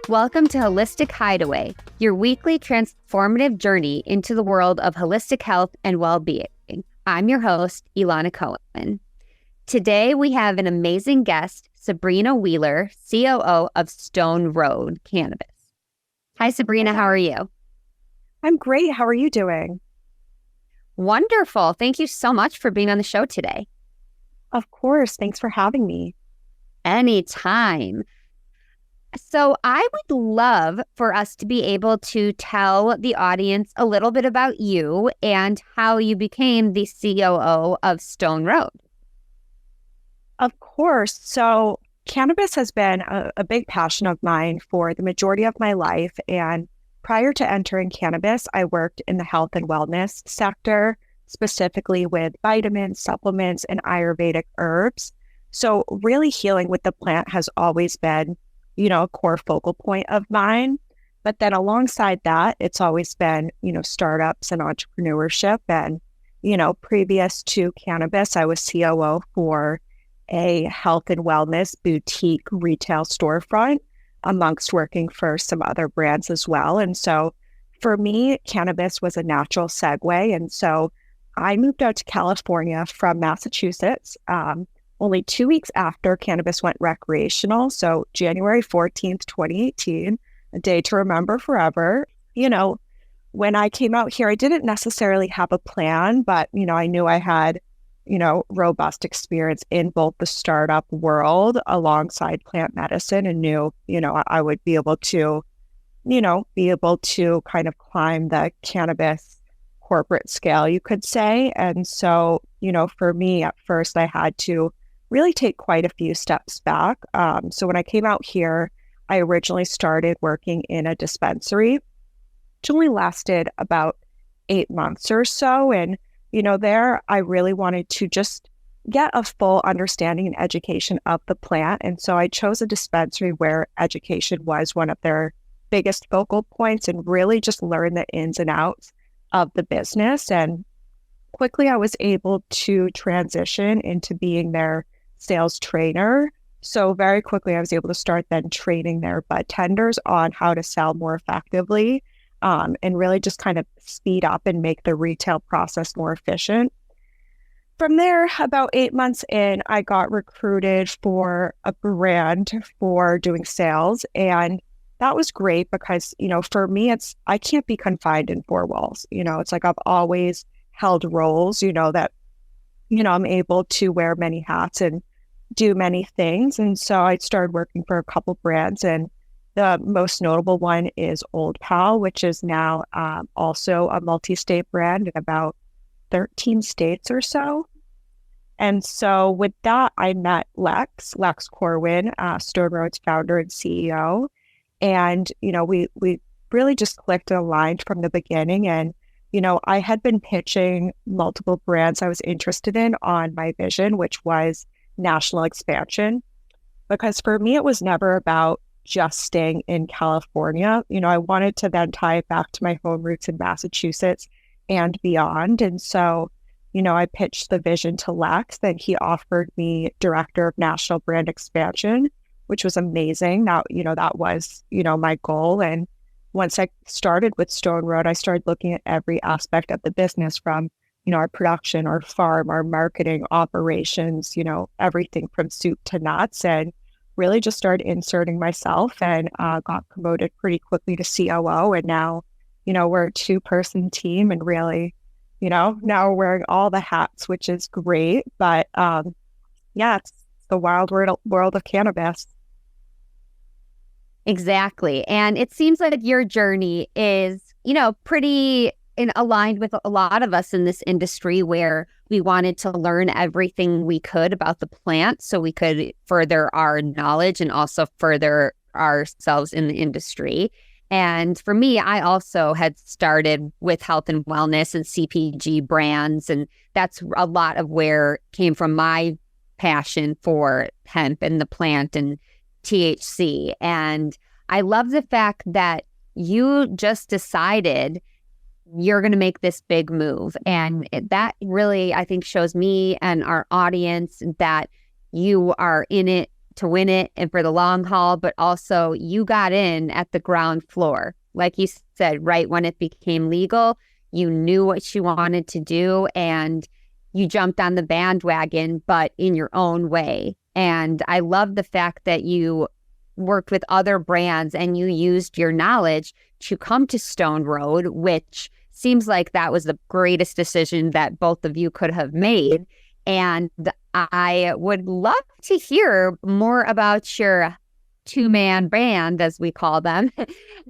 Welcome to Holistic Hideaway, your weekly transformative journey into the world of holistic health and well-being. I'm your host, Ilana Cohen. Today, we have an amazing guest, Sabrina Wheeler, COO of Stone Road Cannabis. Hi, Sabrina. How are you? I'm great. How are you doing? Wonderful. Thank you so much for being on the show today. Of course. Thanks for having me. Anytime. So I would love for us to be able to tell the audience a little bit about you and how you became the COO of Stone Road. Of course. So cannabis has been a big passion of mine for the majority of my life. And prior to entering cannabis, I worked in the health and wellness sector, specifically with vitamins, supplements, and Ayurvedic herbs. So really healing with the plant has always been, a core focal point of mine. But then alongside that, it's always been, startups and entrepreneurship. And, previous to cannabis, I was COO for a health and wellness boutique retail storefront amongst working for some other brands as well. And so for me, cannabis was a natural segue. And so I moved out to California from Massachusetts only 2 weeks after cannabis went recreational. So January 14th, 2018, a day to remember forever. When I came out here, I didn't necessarily have a plan, but, I knew I had, robust experience in both the startup world alongside plant medicine and knew, I would be able to, kind of climb the cannabis corporate scale, you could say. And so, for me at first, I had to really take quite a few steps back. So when I came out here, I originally started working in a dispensary, which only lasted about 8 months or so. And, there I really wanted to just get a full understanding and education of the plant. And so I chose a dispensary where education was one of their biggest focal points and really just learn the ins and outs of the business. And quickly I was able to transition into being their sales trainer. So very quickly I was able to start then training their bud tenders on how to sell more effectively and really just kind of speed up and make the retail process more efficient. From there, about 8 months in, I got recruited for a brand for doing sales. And that was great because, for me, I can't be confined in four walls. It's like I've always held roles, that, I'm able to wear many hats and do many things. And so I started working for a couple brands, and the most notable one is Old Pal, which is now also a multi-state brand in about 13 states or so. And so with that, I met Lex Corwin, Stone Road's founder and CEO. And, we really just clicked and aligned from the beginning. And, I had been pitching multiple brands I was interested in on my vision, which was national expansion. Because for me, it was never about just staying in California. I wanted to then tie it back to my home roots in Massachusetts and beyond. And so, I pitched the vision to Lex, then he offered me director of national brand expansion, which was amazing. Now, that was, my goal. And once I started with Stone Road, I started looking at every aspect of the business from, our production, our farm, our marketing, operations, everything from soup to nuts, and really just started inserting myself and got promoted pretty quickly to COO. And now, we're a 2-person team and really, now we're wearing all the hats, which is great. But it's the wild world of cannabis. Exactly. And it seems like your journey is, pretty aligned with a lot of us in this industry where we wanted to learn everything we could about the plant so we could further our knowledge and also further ourselves in the industry. And for me, I also had started with health and wellness and CPG brands. And that's a lot of where came from my passion for hemp and the plant and THC. And I love the fact that you just decided you're going to make this big move. And that really, I think, shows me and our audience that you are in it to win it and for the long haul, but also you got in at the ground floor. Like you said, right when it became legal, you knew what you wanted to do and you jumped on the bandwagon, but in your own way. And I love the fact that you worked with other brands and you used your knowledge to come to Stone Road, which seems like that was the greatest decision that both of you could have made. And I would love to hear more about your two-man band, as we call them.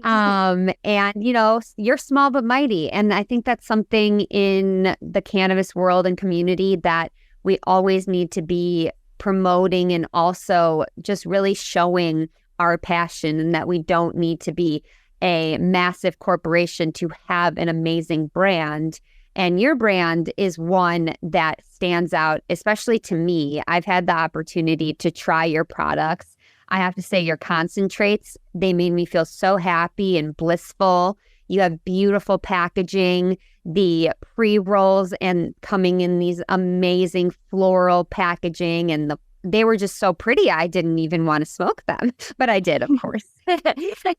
And, you know, you're small but mighty. And I think that's something in the cannabis world and community that we always need to be promoting, and also just really showing our passion, and that we don't need to be a massive corporation to have an amazing brand. And your brand is one that stands out, especially to me. I've had the opportunity to try your products. I have to say your concentrates, they made me feel so happy and blissful. You have beautiful packaging, the pre-rolls and coming in these amazing floral packaging, and they were just so pretty. I didn't even want to smoke them, but I did, of course.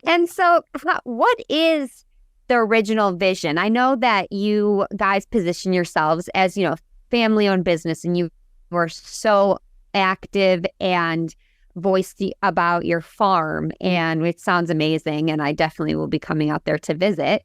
And so what is the original vision? I know that you guys position yourselves as, you know, family-owned business, and you were so active and voiced about your farm, and it sounds amazing, and I definitely will be coming out there to visit.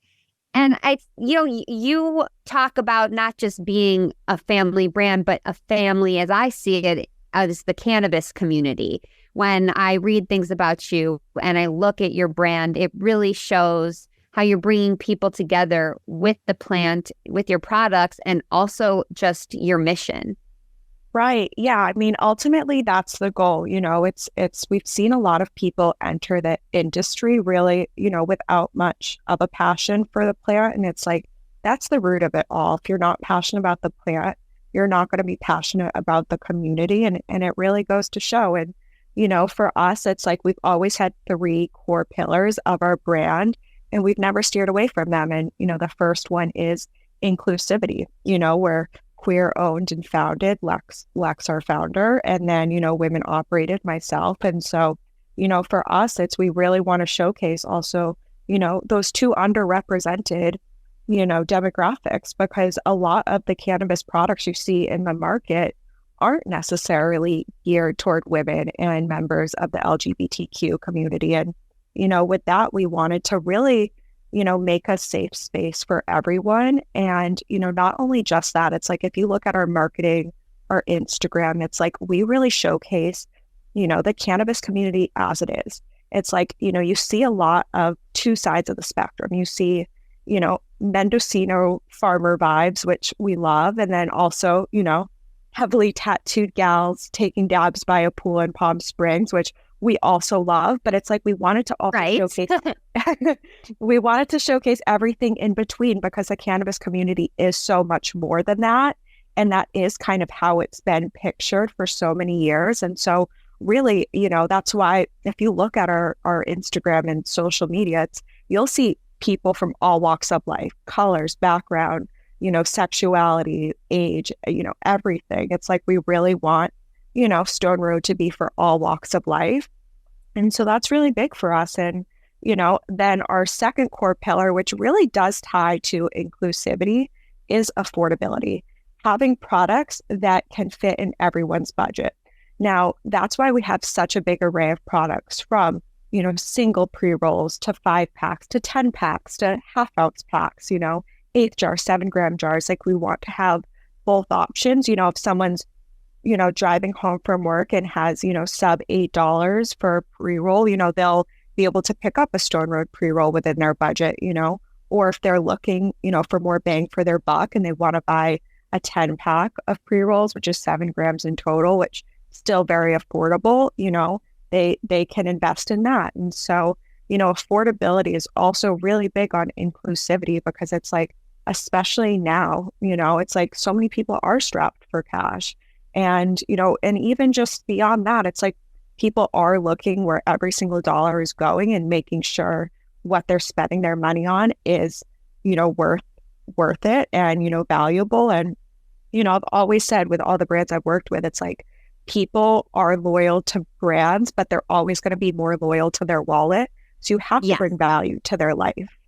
And you talk about not just being a family brand, but a family, as I see it, as the cannabis community. When I read things about you and I look at your brand, it really shows how you're bringing people together with the plant, with your products, and also just your mission. Right. Yeah. I mean, ultimately, that's the goal. You know, we've seen a lot of people enter the industry really, you know, without much of a passion for the plant. And it's like, that's the root of it all. If you're not passionate about the plant, you're not going to be passionate about the community. And it really goes to show. And, you know, for us, it's like we've always had 3 core pillars of our brand, and we've never steered away from them. And, you know, the first one is inclusivity. You know, we're queer owned and founded, Lex our founder, and then, you know, women operated, myself. And so, you know, for us, we really want to showcase also, you know, those 2 underrepresented, you know, demographics, because a lot of the cannabis products you see in the market aren't necessarily geared toward women and members of the LGBTQ community. And, you know, with that, we wanted to really, you know, make a safe space for everyone. And, you know, not only just that, it's like, if you look at our marketing, our Instagram, it's like we really showcase, you know, the cannabis community as it is. It's like, you know, you see a lot of 2 sides of the spectrum. You see, you know, Mendocino farmer vibes, which we love. And then also, you know, heavily tattooed gals taking dabs by a pool in Palm Springs, which we also love. But it's like we wanted to also showcase we wanted to showcase everything in between, because the cannabis community is so much more than that. And that is kind of how it's been pictured for so many years. And so really, you know, that's why if you look at our Instagram and social media, you'll see people from all walks of life, colors, background, you know, sexuality, age, you know, everything. It's like we really want, you know, Stone Road to be for all walks of life. And so that's really big for us. And, you know, then our second core pillar, which really does tie to inclusivity, is affordability. Having products that can fit in everyone's budget. Now, that's why we have such a big array of products, from, you know, single pre-rolls to 5-packs to 10-packs to half-ounce packs, you know, 1/8 jar, 7-gram jars. Like, we want to have both options. You know, if someone's, you know, driving home from work and has, you know, sub $8 for a pre-roll, you know, they'll be able to pick up a Stone Road pre-roll within their budget, you know, or if they're looking, you know, for more bang for their buck and they want to buy a 10-pack of pre-rolls, which is 7 grams in total, which is still very affordable, you know, they can invest in that. And so, you know, affordability is also really big on inclusivity, because it's like, especially now, you know, it's like so many people are strapped for cash. And, you know, and even just beyond that, it's like people are looking where every single dollar is going and making sure what they're spending their money on is, you know, worth it and, you know, valuable. And, you know, I've always said with all the brands I've worked with, it's like people are loyal to brands, but they're always going to be more loyal to their wallet. So you have to Yes. bring value to their life.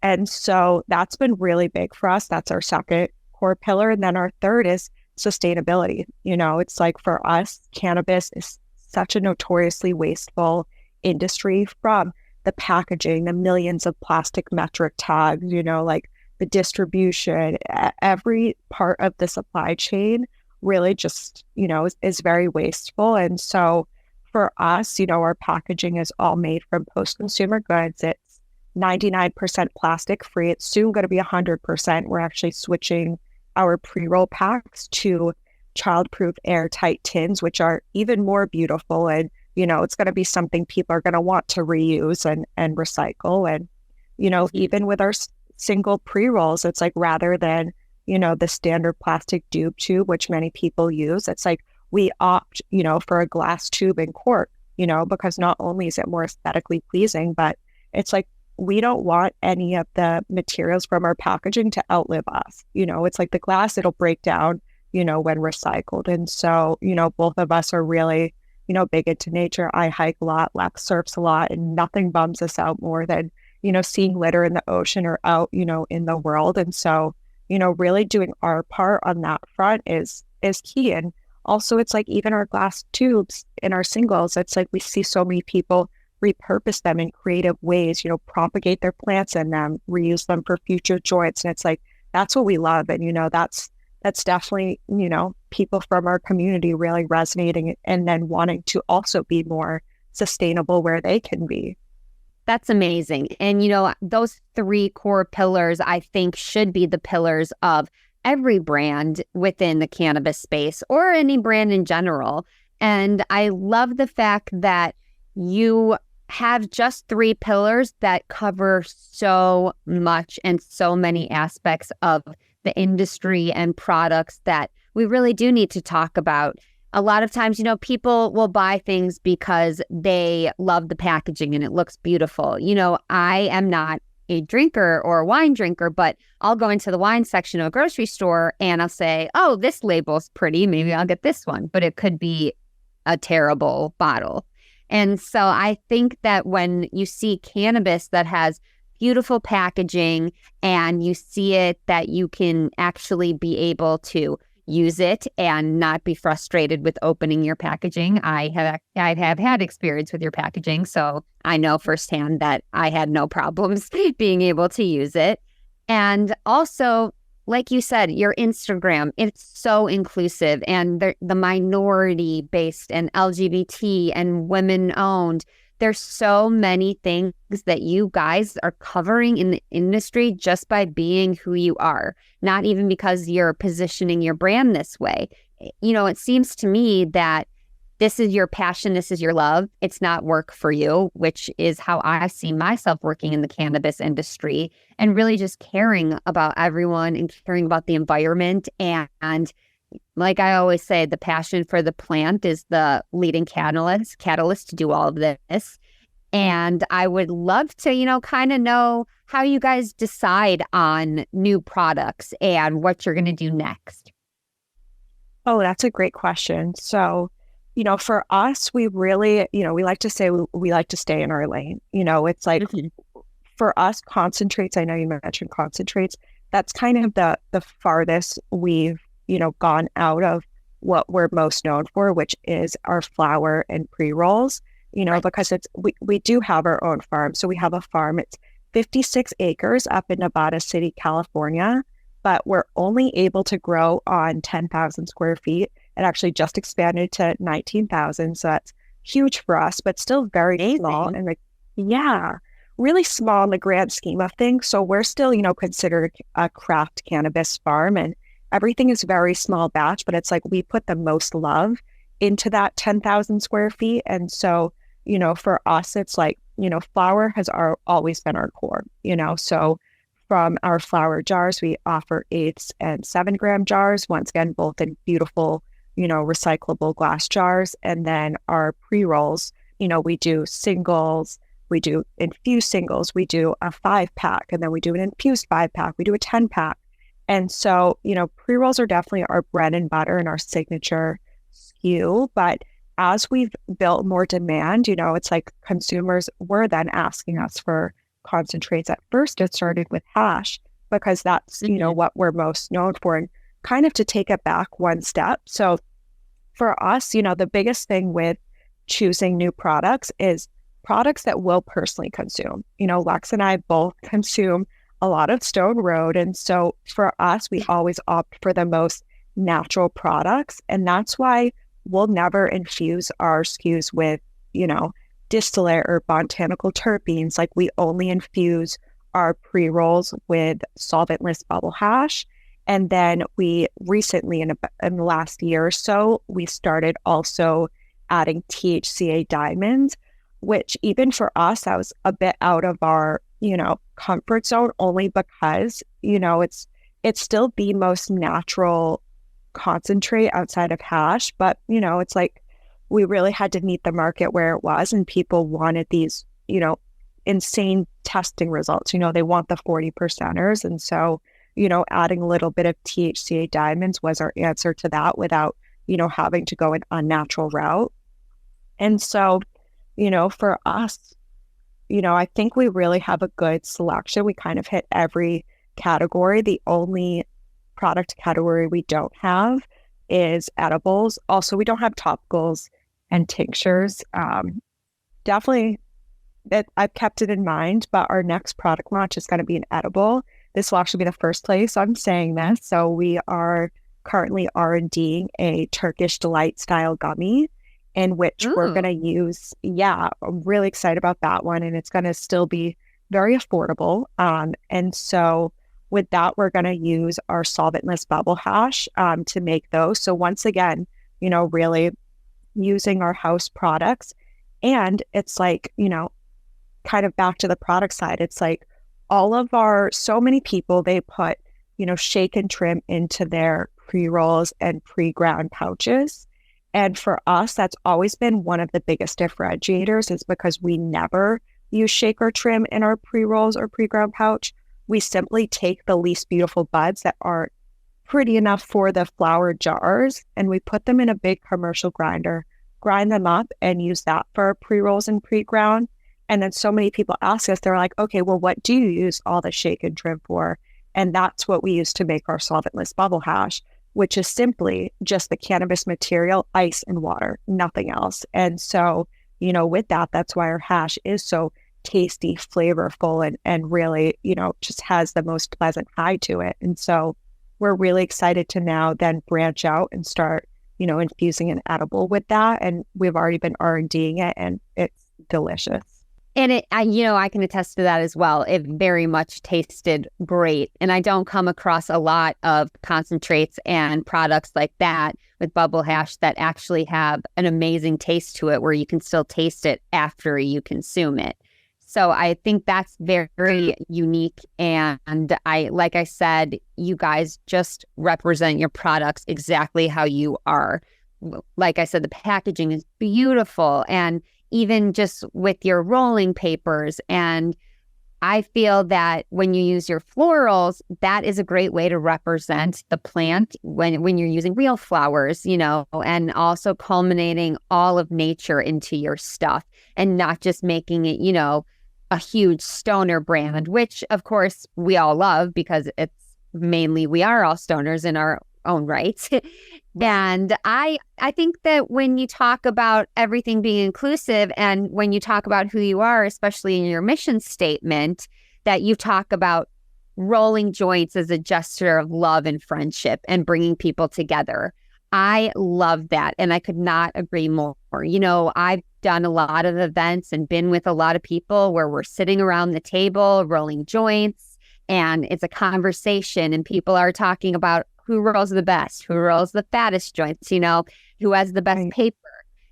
And so that's been really big for us. That's our second core pillar. And then our third is sustainability. It's like for us, cannabis is such a notoriously wasteful industry, from the packaging, the millions of plastic metric tags, like the distribution, every part of the supply chain really just, is very wasteful. And so for us, our packaging is all made from post-consumer goods. It's 99% plastic free. It's soon going to be 100%. We're actually switching our pre-roll packs to child-proof airtight tins, which are even more beautiful. And, it's going to be something people are going to want to reuse and recycle. And, even with our single pre-rolls, it's like, rather than, the standard plastic dube tube, which many people use, it's like we opt, for a glass tube and cork, because not only is it more aesthetically pleasing, but it's like, we don't want any of the materials from our packaging to outlive us. It's like the glass, it'll break down, when recycled. And so, both of us are really, big into nature. I hike a lot, Lex surfs a lot, and nothing bums us out more than, seeing litter in the ocean or out, in the world. And so, really doing our part on that front is key. And also, it's like even our glass tubes in our singles, it's like we see so many people repurpose them in creative ways, propagate their plants in them, reuse them for future joints. And it's like, that's what we love. And, that's definitely, people from our community really resonating and then wanting to also be more sustainable where they can be. That's amazing. And, those three core pillars, I think, should be the pillars of every brand within the cannabis space or any brand in general. And I love the fact that you have just three pillars that cover so much and so many aspects of the industry and products that we really do need to talk about. A lot of times, people will buy things because they love the packaging and it looks beautiful. I am not a drinker or a wine drinker, but I'll go into the wine section of a grocery store and I'll say, oh, this label's pretty. Maybe I'll get this one, but it could be a terrible bottle. And so I think that when you see cannabis that has beautiful packaging and you see it that you can actually be able to use it and not be frustrated with opening your packaging. I have had experience with your packaging, so I know firsthand that I had no problems being able to use it. And also, like you said, your Instagram, it's so inclusive, and the minority based and LGBT and women owned. There's so many things that you guys are covering in the industry just by being who you are, not even because you're positioning your brand this way. It seems to me that this is your passion, this is your love. It's not work for you, which is how I see myself working in the cannabis industry and really just caring about everyone and caring about the environment. And like I always say, the passion for the plant is the leading catalyst to do all of this. And I would love to, kind of know how you guys decide on new products and what you're going to do next. Oh, that's a great question. So, for us, we really, we like to say we like to stay in our lane. It's like for us, concentrates, I know you mentioned concentrates, that's kind of the farthest we've gone out of what we're most known for, which is our flower and pre-rolls, right. Because we do have our own farm. So we have a farm, it's 56 acres up in Nevada City, California, but we're only able to grow on 10,000 square feet. It actually just expanded to 19,000. So that's huge for us, but still very small. And really small in the grand scheme of things. So we're still, considered a craft cannabis farm, and everything is very small batch, but it's like we put the most love into that 10,000 square feet. And so, for us, it's like, flower has always been our core, so from our flower jars, we offer 8 and 7 gram jars, once again, both in beautiful, recyclable glass jars. And then our pre-rolls, we do singles, we do infused singles, we do a 5-pack, and then we do an infused 5-pack, we do a 10-pack. And so, pre-rolls are definitely our bread and butter and our signature few, but as we've built more demand, it's like consumers were then asking us for concentrates. At first, it started with hash because that's, what we're most known for. And kind of to take it back one step. So for us, the biggest thing with choosing new products is products that we'll personally consume. Lex and I both consume a lot of Stone Road. And so for us, we always opt for the most natural products. And that's why we'll never infuse our SKUs with, distillate or botanical terpenes. Like we only infuse our pre-rolls with solventless bubble hash. And then we recently, in the last year or so, we started also adding THCA diamonds, which even for us, that was a bit out of our, comfort zone, only because, it's still the most natural concentrate outside of hash. But, it's like we really had to meet the market where it was, and people wanted these, insane testing results. They want the 40%ers. And so, adding a little bit of THCA diamonds was our answer to that without, having to go an unnatural route. And so, for us, I think we really have a good selection. We kind of hit every category. The only product category we don't have is edibles. Also, we don't have topicals and tinctures. Definitely that I've kept it in mind, but our next product launch is going to be an edible. This will actually be the first place I'm saying this. So we are currently R&Ding a Turkish Delight style gummy in which we're going to use, I'm really excited about that one. And it's going to still be very affordable. And so with that, we're going to use our solventless bubble hash to make those. So once again, really using our house products. And it's like, kind of back to the product side, it's like so many people, they put, shake and trim into their pre-rolls and pre-ground pouches. And for us, that's always been one of the biggest differentiators, is because we never use shake or trim in our pre-rolls or pre-ground pouch. We simply take the least beautiful buds that aren't pretty enough for the flower jars, and we put them in a big commercial grinder, grind them up, and use that for our pre-rolls and pre-ground. And then so many people ask us, they're like, okay, well, what do you use all the shake and trim for? And that's what we use to make our solventless bubble hash, which is simply just the cannabis material, ice, and water, nothing else. And so, with that, that's why our hash is so tasty, flavorful, and really, just has the most pleasant high to it. And so we're really excited to now then branch out and start, infusing an edible with that. And we've already been R&Ding it, and it's delicious. And I can attest to that as well. It very much tasted great. And I don't come across a lot of concentrates and products like that with bubble hash that actually have an amazing taste to it, where you can still taste it after you consume it. So I think that's very unique. And like I said, you guys just represent your products exactly how you are. Like I said, the packaging is beautiful, and even just with your rolling papers. And I feel that when you use your florals, that is a great way to represent the plant when you're using real flowers, and also culminating all of nature into your stuff, and not just making it, a huge stoner brand, which of course we all love, because it's mainly, we are all stoners in our own right. And I think that when you talk about everything being inclusive, and when you talk about who you are, especially in your mission statement, that you talk about rolling joints as a gesture of love and friendship and bringing people together. I love that. And I could not agree more. I've done a lot of events and been with a lot of people where we're sitting around the table rolling joints, and it's a conversation, and people are talking about who rolls the best, who rolls the fattest joints, who has the best paper.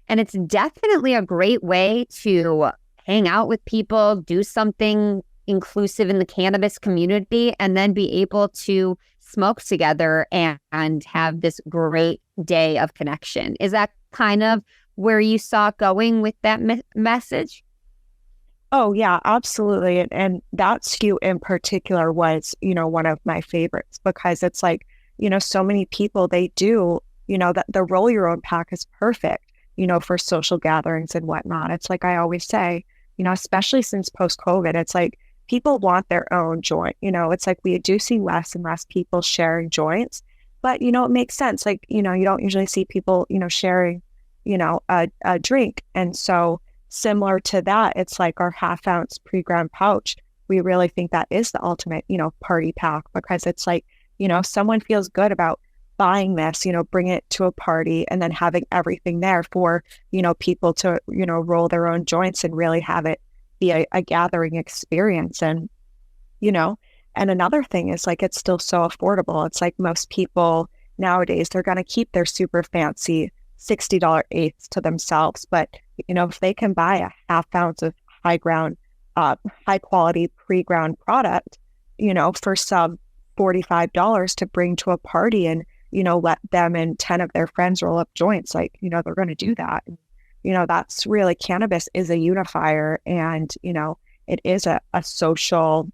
And it's definitely a great way to hang out with people, do something inclusive in the cannabis community, and then be able to smoke together and have this great day of connection. Is that kind of where you saw it going with that message? Oh, yeah, absolutely. And that SKU in particular was, one of my favorites, because it's like, so many people, they do, that the roll your own pack is perfect, for social gatherings and whatnot. It's like I always say, especially since post-COVID, it's like people want their own joint. It's like we do see less and less people sharing joints, but, it makes sense. Like, you don't usually see people, sharing, a drink. And so similar to that, it's like our 1/2 ounce pre-ground pouch. We really think that is the ultimate, party pack, because it's like, someone feels good about buying this, bring it to a party and then having everything there for, people to, roll their own joints and really have it be a gathering experience. And, and another thing is like, it's still so affordable. It's like most people nowadays, they're going to keep their super fancy $60 eighths to themselves. But, if they can buy a 1/2 ounce of high quality pre-ground product, for sub $45 to bring to a party and, let them and 10 of their friends roll up joints, like, they're going to do that. That's really, cannabis is a unifier, and, it is a social,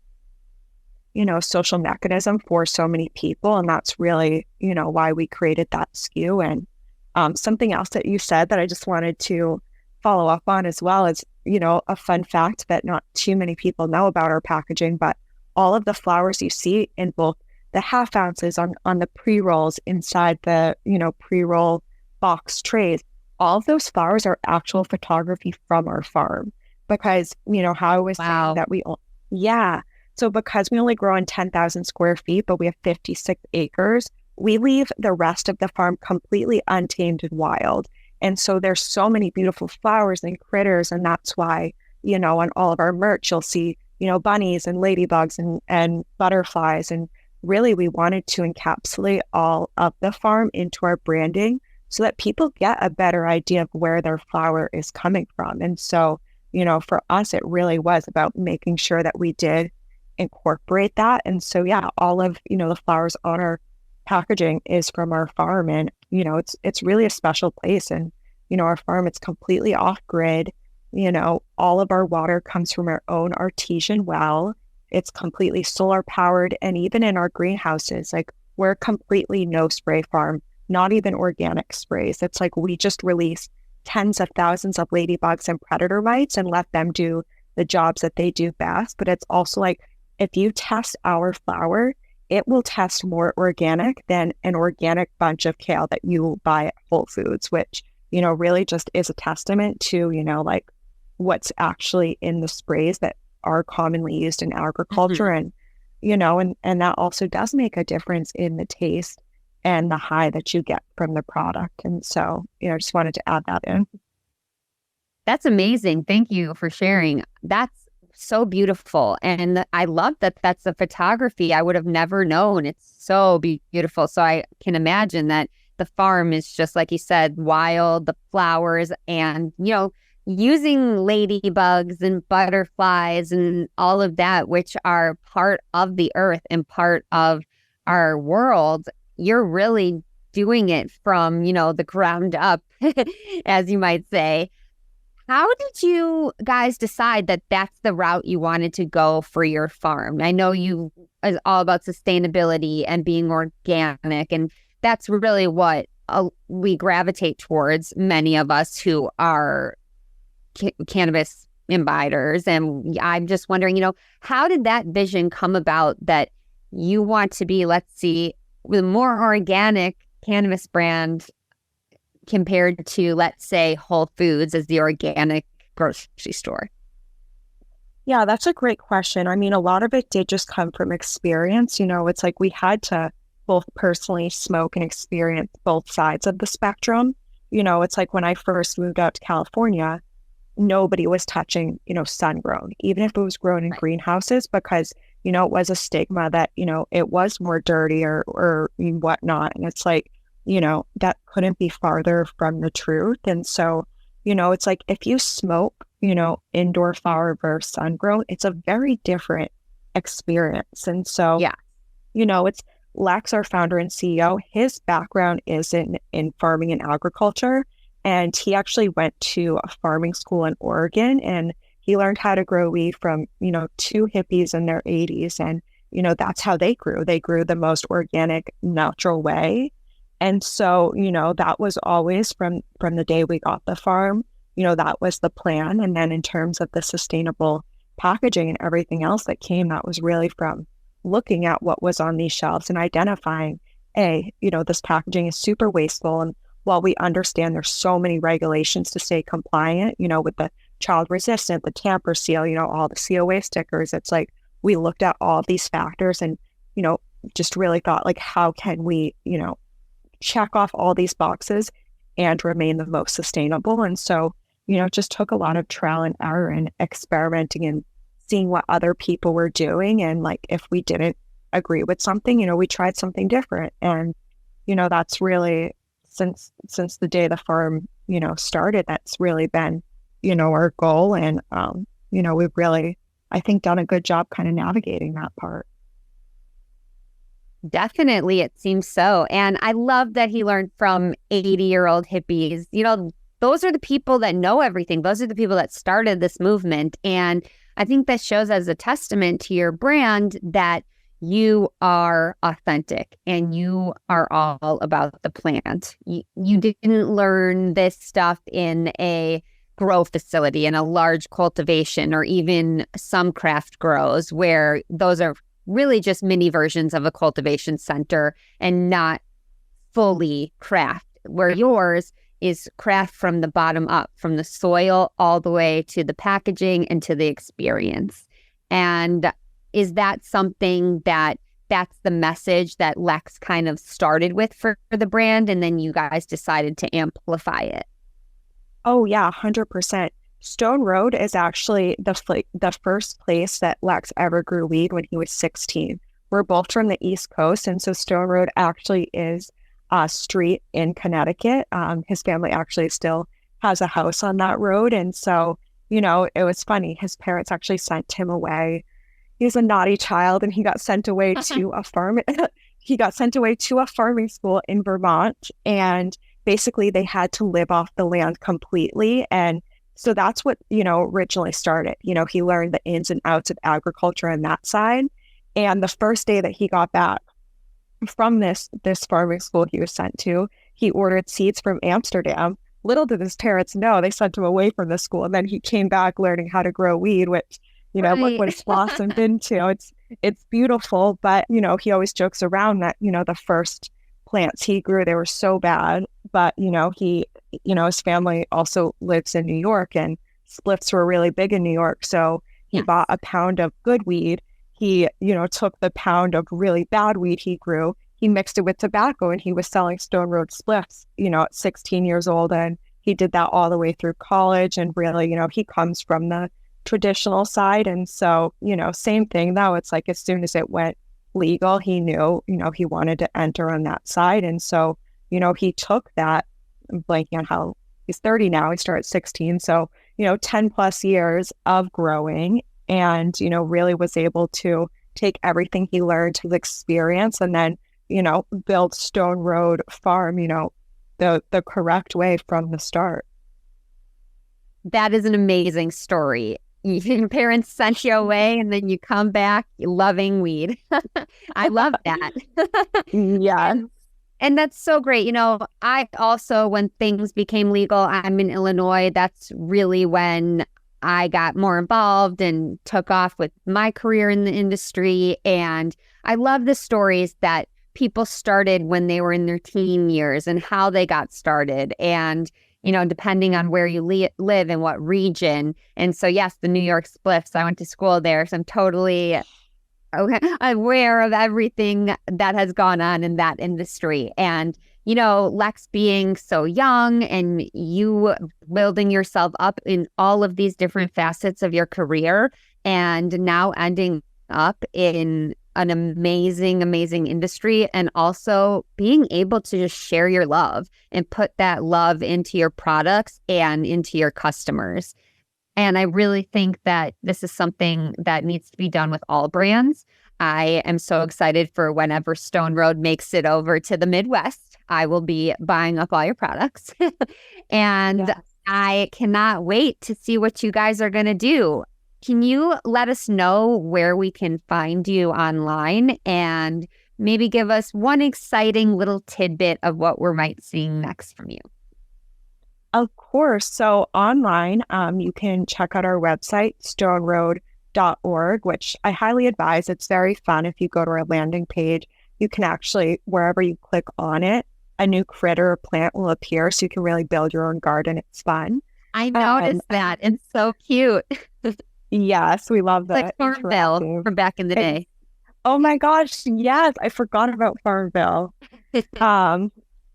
social mechanism for so many people. And that's really, why we created that SKU. And something else that you said that I just wanted to follow up on as well is, a fun fact that not too many people know about our packaging, but all of the flowers you see in both the 1/2 ounces on the pre-rolls inside the, pre-roll box trays, all of those flowers are actual photography from our farm. Because, how I was saying that so because we only grow in 10,000 square feet, but we have 56 acres, we leave the rest of the farm completely untamed and wild. And so there's so many beautiful flowers and critters. And that's why, on all of our merch, you'll see, bunnies and ladybugs and butterflies. And really, we wanted to encapsulate all of the farm into our branding so that people get a better idea of where their flower is coming from. And so, for us, it really was about making sure that we did incorporate that. And so, all of, the flowers on our packaging is from our farm. And, it's really a special place. And, our farm, it's completely off grid. All of our water comes from our own artesian well. It's completely solar powered. And even in our greenhouses, like, we're a completely no spray farm, not even organic sprays. It's like we just release tens of thousands of ladybugs and predator mites and let them do the jobs that they do best. But it's also like, if you test our flower, it will test more organic than an organic bunch of kale that you will buy at Whole Foods, which, really just is a testament to, like, what's actually in the sprays that are commonly used in agriculture. And, and that also does make a difference in the taste and the high that you get from the product. And so, I just wanted to add that in. That's amazing. Thank you for sharing. That's so beautiful. And I love that that's the photography. I would have never known. It's so beautiful. So I can imagine that the farm is just, like you said, wild, the flowers, and, using ladybugs and butterflies and all of that, which are part of the earth and part of our world. You're really doing it from, the ground up, as you might say. How did you guys decide that that's the route you wanted to go for your farm? I know you is all about sustainability and being organic, and that's really what we gravitate towards, many of us who are cannabis imbibers. And I'm just wondering, how did that vision come about that you want to be, let's see, with a more organic cannabis brand compared to, let's say, Whole Foods as the organic grocery store? Yeah, that's a great question. I mean, a lot of it did just come from experience. It's like we had to both personally smoke and experience both sides of the spectrum. It's like when I first moved out to California, nobody was touching, sun grown, even if it was grown in greenhouses, because, it was a stigma that, it was more dirty or whatnot. And it's like, that couldn't be farther from the truth. And so, it's like if you smoke, indoor flower versus sun grown, it's a very different experience. And so, it's Lex, our founder and CEO, his background is in farming and agriculture. And he actually went to a farming school in Oregon, and he learned how to grow weed from, two hippies in their 80s. And, that's how they grew. They grew the most organic, natural way. And so, that was always from the day we got the farm, that was the plan. And then in terms of the sustainable packaging and everything else that came, that was really from looking at what was on these shelves and identifying, this packaging is super wasteful. And while we understand there's so many regulations to stay compliant, with the child resistant, the tamper seal, all the COA stickers, it's like we looked at all of these factors and, just really thought like, how can we, check off all these boxes and remain the most sustainable? And so, it just took a lot of trial and error and experimenting and seeing what other people were doing. And like, if we didn't agree with something, we tried something different. And, that's really since the day the farm, started, that's really been, our goal. And, we've really, I think, done a good job kind of navigating that part. Definitely, it seems so. And I love that he learned from 80-year-old hippies. Those are the people that know everything. Those are the people that started this movement. And I think that shows as a testament to your brand that you are authentic and you are all about the plant. You didn't learn this stuff in a grow facility, in a large cultivation, or even some craft grows where those are really just mini versions of a cultivation center and not fully craft, where yours is craft from the bottom up, from the soil all the way to the packaging and to the experience. And is that something that's the message that Lex kind of started with for the brand, and then you guys decided to amplify it? Oh yeah, 100%. Stone Road is actually the first place that Lex ever grew weed when he was 16. We're both from the East Coast, and so Stone Road actually is a street in Connecticut. His family actually still has a house on that road, and so, it was funny. His parents actually sent him away. He was a naughty child, and he got sent away to a farm. He got sent away to a farming school in Vermont, and basically they had to live off the land completely. And so that's what, originally started. He learned the ins and outs of agriculture on that side. And the first day that he got back from this farming school he was sent to, he ordered seeds from Amsterdam. Little did his parents know, they sent him away from the school. And then he came back learning how to grow weed, which, Right. look what it's blossomed into. It's beautiful. But, he always jokes around that, the first plants he grew, they were so bad. But, his family also lives in New York, and spliffs were really big in New York. So he bought a pound of good weed. He, took the pound of really bad weed he grew, he mixed it with tobacco, and he was selling Stone Road spliffs, at 16 years old. And he did that all the way through college. And really, he comes from the traditional side. And so, same thing though. It's like as soon as it went legal, he knew, he wanted to enter on that side. And so, he took that, I'm blanking on how he's 30 now, he started at 16. So, 10 plus years of growing, and, really was able to take everything he learned, his experience, and then, build Stone Road Farm, the correct way from the start. That is an amazing story. Your parents sent you away and then you come back loving weed. I love that. Yeah. And that's so great. I also, when things became legal, I'm in Illinois. That's really when I got more involved and took off with my career in the industry. And I love the stories that people started when they were in their teen years and how they got started. And depending on where you live and what region. And so, yes, the New York spliffs, I went to school there. So I'm totally aware of everything that has gone on in that industry. And, Lex being so young and you building yourself up in all of these different facets of your career, and now ending up in an amazing, amazing industry, and also being able to just share your love and put that love into your products and into your customers. And I really think that this is something that needs to be done with all brands. I am so excited for whenever Stone Road makes it over to the Midwest. I will be buying up all your products. And yes. I cannot wait to see what you guys are going to do. Can you let us know where we can find you online and maybe give us one exciting little tidbit of what we might see next from you. Of course. So online, you can check out our website, stoneroad.org, which I highly advise. It's very fun. If you go to our landing page, you can actually, wherever you click on it, a new critter or plant will appear. So you can really build your own garden. It's fun. I noticed that. It's so cute. Yes, we love that. Like Farmville from back in the day. Oh my gosh, yes. I forgot about Farmville.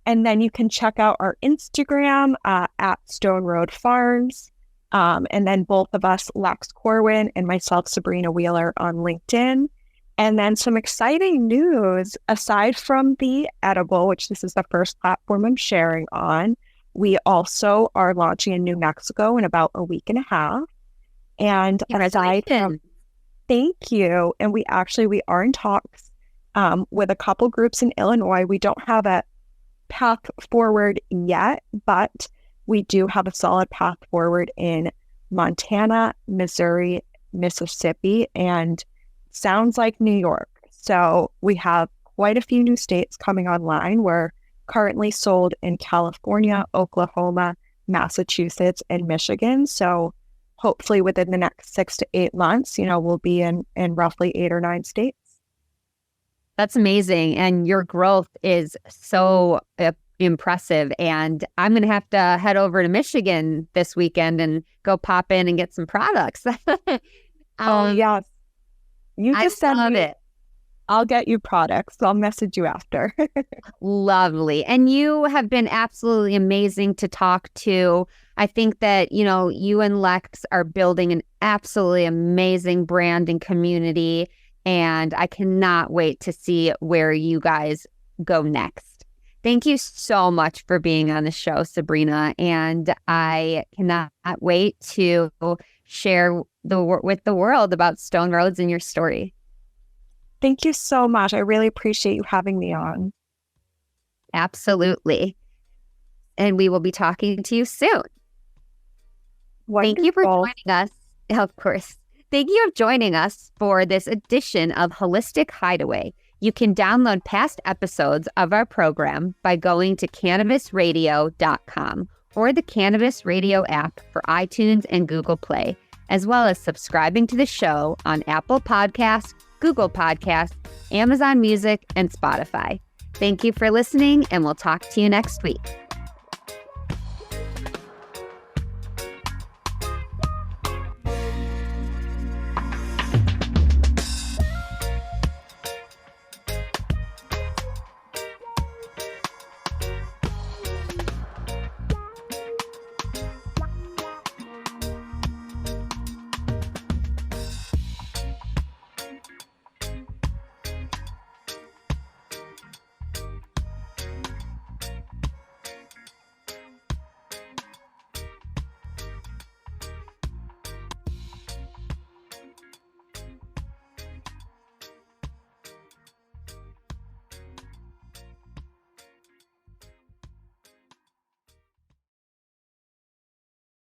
And then you can check out our Instagram at Stone Road Farms. And then both of us, Lex Corwin and myself, Sabrina Wheeler, on LinkedIn. And then some exciting news, aside from the edible, which this is the first platform I'm sharing on, we also are launching in New Mexico in about a week and a half. And aside from, thank you. And we are in talks with a couple groups in Illinois. We don't have a path forward yet, but we do have a solid path forward in Montana, Missouri, Mississippi, and sounds like New York. So we have quite a few new states coming online. We're currently sold in California, Oklahoma, Massachusetts, and Michigan. So hopefully within the next 6 to 8 months, we'll be in roughly 8 or 9 states. That's amazing. And your growth is so impressive. And I'm going to have to head over to Michigan this weekend and go pop in and get some products. Oh, yes. You just send it. I'll get you products. I'll message you after. Lovely. And you have been absolutely amazing to talk to. I think that, you and Lex are building an absolutely amazing brand and community. And I cannot wait to see where you guys go next. Thank you so much for being on the show, Sabrina. And I cannot wait to share with the world about Stone Roads and your story. Thank you so much. I really appreciate you having me on. Absolutely. And we will be talking to you soon. Wonderful. Thank you for joining us. Of course. Thank you for joining us for this edition of Holistic Hideaway. You can download past episodes of our program by going to cannabisradio.com or the Cannabis Radio app for iTunes and Google Play, as well as subscribing to the show on Apple Podcasts, Google Podcasts, Amazon Music, and Spotify. Thank you for listening, and we'll talk to you next week.